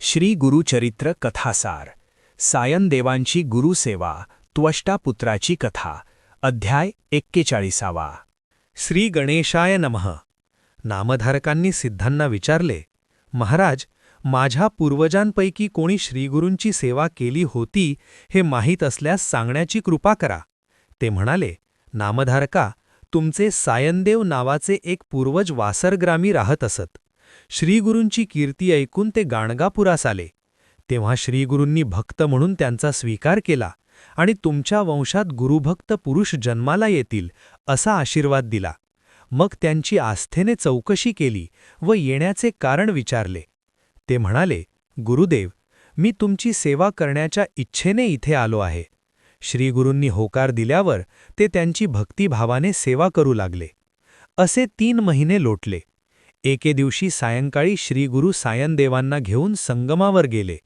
श्री गुरुचरित्र कथासार सायनदेवांची गुरुसेवा त्वष्टा पुत्राची कथा अध्याय 41. श्री गणेशाय नमः. नामधारकांनी सिद्धांना विचारले, महाराज, माझ्या पूर्वजांपैकी कोणी श्रीगुरूंची सेवा केली होती हे माहीत असल्यास सांगण्याची कृपा करा. ते म्हणाले, नामधारका, तुमचे सायनदेव नावाचे एक पूर्वज वासरग्रामी राहत असत. श्रीगुरूंची कीर्ती ऐकून ते गाणगापुरास आले. तेव्हा श्रीगुरूंनी भक्त म्हणून त्यांचा स्वीकार केला आणि तुमच्या वंशात गुरुभक्त पुरुष जन्माला येतील असा आशीर्वाद दिला. मग त्यांची आस्थेने चौकशी केली व येण्याचे कारण विचारले. ते म्हणाले, गुरुदेव, मी तुमची सेवा करण्याच्या इच्छेने इथे आलो आहे. श्रीगुरूंनी होकार दिल्यावर ते त्यांची भक्तिभावाने सेवा करू लागले. असे 3 महिने लोटले. एके दिवशी सायंकाळी श्रीगुरू सायनदेवांना घेऊन संगमावर गेले.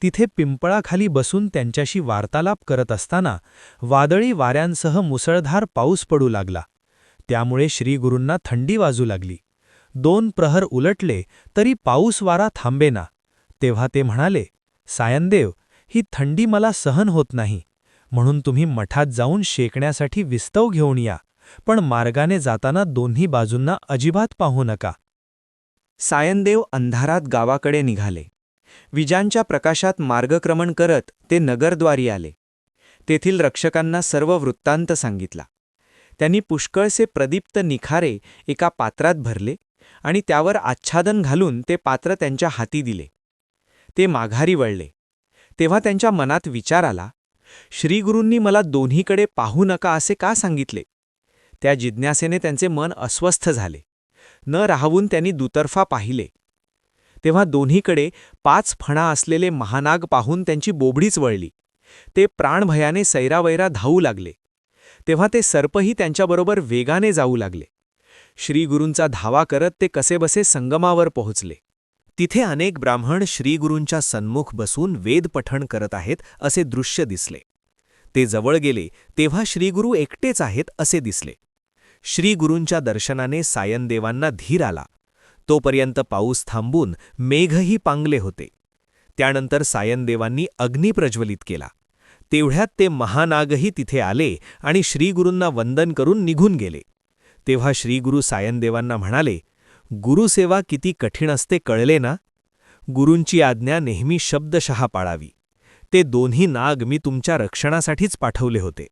तिथे पिंपळाखाली बसून त्यांच्याशी वार्तालाप करत असताना वादळी वाऱ्यांसह मुसळधार पाऊस पडू लागला. त्यामुळे श्रीगुरूंना थंडी वाजू लागली. 2 प्रहर उलटले तरी पाऊस वारा थांबेना. तेव्हा ते म्हणाले, सायनदेव, ही थंडी मला सहन होत नाही, म्हणून तुम्ही मठात जाऊन शेकण्यासाठी विस्तव घेऊन या, पण मार्गाने जाताना दोन्ही बाजूंना अजिबात पाहू नका. सायनदेव अंधारात गावाकडे निघाले. विजांच्या प्रकाशात मार्गक्रमण करत ते नगरद्वारी आले. तेथील रक्षकांना सर्व वृत्तांत सांगितला. त्यांनी पुष्कळसे प्रदीप्त निखारे एका पात्रात भरले आणि त्यावर आच्छादन घालून ते पात्र त्यांच्या हाती दिले. ते माघारी वळले. तेव्हा त्यांच्या मनात विचार आला, श्रीगुरूंनी मला दोन्हीकडे पाहू नका असे का सांगितले? त्या जिज्ञासेने त्यांचे मन अस्वस्थ झाले. न राहवून त्यांनी दुतर्फा पाहिले. तेव्हा दोन्हीकडे 5 फणा असलेले महानाग पाहून त्यांची बोबडीच वळली. ते प्राणभयाने सैरावैरा धावू लागले. तेव्हा ते सर्पही त्यांच्याबरोबर वेगाने जाऊ लागले. श्रीगुरूंचा धावा करत ते कसेबसे संगमावर पोहोचले. तिथे अनेक ब्राह्मण श्रीगुरूंच्या सन्मुख बसून वेदपठण करत आहेत असे दृश्य दिसले. ते जवळ गेले तेव्हा श्रीगुरू एकटेच आहेत असे दिसले. श्रीगुरूंच्या दर्शनाने सायनदेवांना धीर आला. तोपर्यंत पाऊस थांबून मेघही पांगले होते. त्यानंतर सायनदेवांनी अग्नी प्रज्वलित केला. तेवढ्यात ते महानागही तिथे आले आणि श्रीगुरूंना वंदन करून निघून गेले. तेव्हा श्रीगुरू सायनदेवांना म्हणाले, गुरुसेवा किती कठीण असते कळले ना? गुरूंची आज्ञा नेहमी शब्दशः पाळावी. ते दोन्ही नाग मी तुमच्या रक्षणासाठीच पाठवले होते.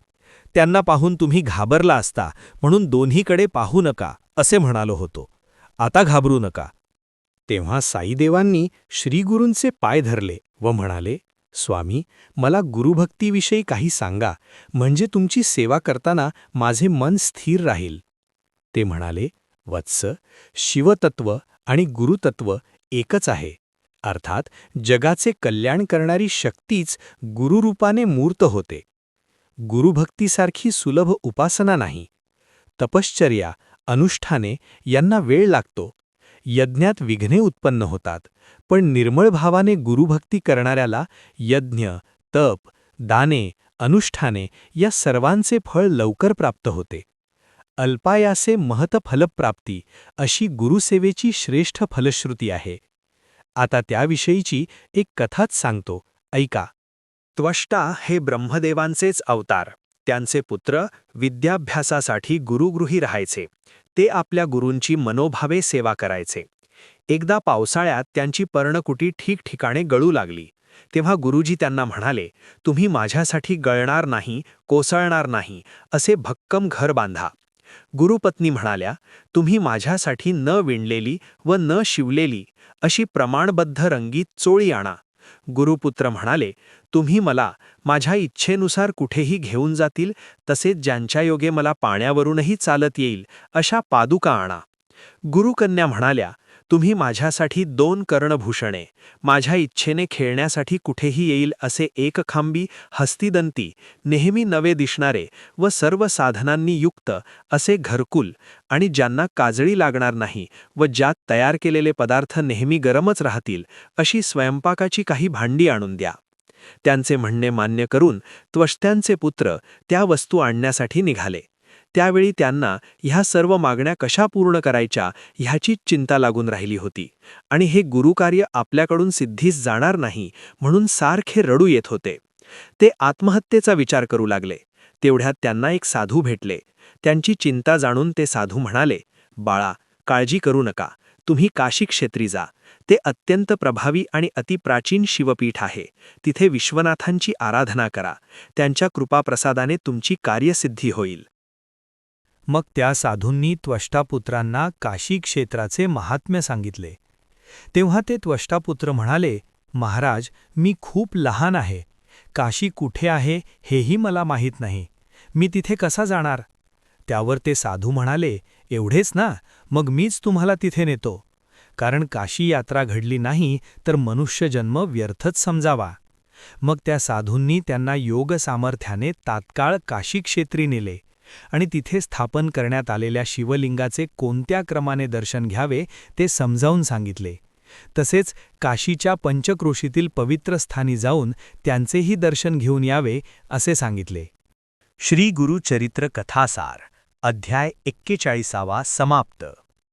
त्यांना पाहून तुम्ही घाबरला असता म्हणून दोन्हीकडे पाहू नका असे म्हणालो होतो. आता घाबरू नका. तेव्हा साईदेवांनी श्रीगुरूंचे पाय धरले व म्हणाले, स्वामी, मला गुरुभक्तीविषयी काही सांगा, म्हणजे तुमची सेवा करताना माझे मन स्थिर राहील. ते म्हणाले, वत्स, शिवतत्व आणि गुरुतत्व एकच आहे. अर्थात जगाचे कल्याण करणारी शक्तीच गुरुरूपाने मूर्त होते. गुरुभक्तीसारखी सुलभ उपासना नाही. तपश्चर्या, अनुष्ठाने यांना वेळ लागतो. यज्ञात विघ्ने उत्पन्न होतात, पण निर्मळ भावाने गुरुभक्ती करणाऱ्याला यज्ञ, तप, दाने, अनुष्ठाने या सर्वांचे फळ लवकर प्राप्त होते. अल्पायासे महतफलप्राप्ती अशी गुरुसेवेची श्रेष्ठ फलश्रुती आहे. आता त्याविषयीची एक कथाच सांगतो, ऐका. त्वष्टा हे ब्रह्मदेवांचेच अवतार. त्यांचे पुत्र विद्याभ्यासासाठी गुरुगृही राहायचे. ते आपल्या गुरूंची मनोभावे सेवा करायचे. एकदा पावसाळ्यात त्यांची पर्णकुटी ठिकठिकाणे गळू लागली. तेव्हा गुरुजी त्यांना म्हणाले, तुम्ही माझ्यासाठी गळणार नाही, कोसळणार नाही असे भक्कम घर बांधा. गुरुपत्नी म्हणाल्या, तुम्ही माझ्यासाठी न विणलेली व न शिवलेली अशी प्रमाणबद्ध रंगीत चोळी आणा. गुरुपुत्र म्हणाले, तुम्ही मला माझ्या इच्छेनुसार कुठेही घेऊन जातील, तसेच ज्यांच्या योगे मला पाण्यावरूनही चालत येईल अशा पादुका आणा. गुरुकन्या म्हणाल्या, तुम्ही माझ्यासाठी 2 कर्णभूषणे, माझ्या इच्छेने खेळण्यासाठी कुठेही येईल असे एकखांबी हस्तिदंती, नेहमी नवे दिसणारे व सर्व साधनांनी युक्त असे घरकुल आणि ज्यांना काजळी लागणार नाही व ज्यात तयार केलेले पदार्थ नेहमी गरमच राहतील अशी स्वयंपाकाची काही भांडी आणून द्या. त्यांचे म्हणणे मान्य करून त्वष्ट्यांचे पुत्र त्या वस्तू आणण्यासाठी निघाले. त्यावेळी त्यांना ह्या सर्व मागण्या कशा पूर्ण करायच्या ह्याचीच चिंता लागून राहिली होती आणि हे गुरुकार्य आपल्याकडून सिद्धीस जाणार नाही म्हणून सारखे रडू येत होते. ते आत्महत्येचा विचार करू लागले. तेवढ्यात त्यांना एक साधू भेटले. त्यांची चिंता जाणून ते साधू म्हणाले, "बाळा, काळजी करू नका. तुम्ही काशी क्षेत्री जा. ते अत्यंत प्रभावी आणि अतिप्राचीन शिवपीठ आहे. तिथे विश्वनाथांची आराधना करा. त्यांच्या कृपाप्रसादाने तुमची कार्यसिद्धी होईल." मग त्या साधूंनी त्वष्टापुत्रांना काशी क्षेत्राचे महात्म्य सांगितले. तेव्हा ते त्वष्टापुत्र म्हणाले, "महाराज, मी खूप लहान आहे. काशी कुठे आहे हेही मला माहीत नाही. मी तिथे कसा जाणार?" त्यावर ते साधू म्हणाले, "एवढेच ना, मग मीच तुम्हाला तिथे नेतो. कारण काशी यात्रा घडली नाही तर मनुष्यजन्म व्यर्थच समजावा." मग त्या साधूंनी त्यांना योग सामर्थ्याने तात्काळ काशी क्षेत्री नेले आणि तिथे स्थापन करण्यात आलेल्या शिवलिंगाचे कोणत्या क्रमाने दर्शन घ्यावे ते समजावून सांगितले. तसेच काशीच्या पंचक्रोशीतील पवित्र स्थानी जाऊन त्यांचेही दर्शन घेऊन यावे असे सांगितले. श्री गुरु चरित्र कथासार अध्याय 41 समाप्त.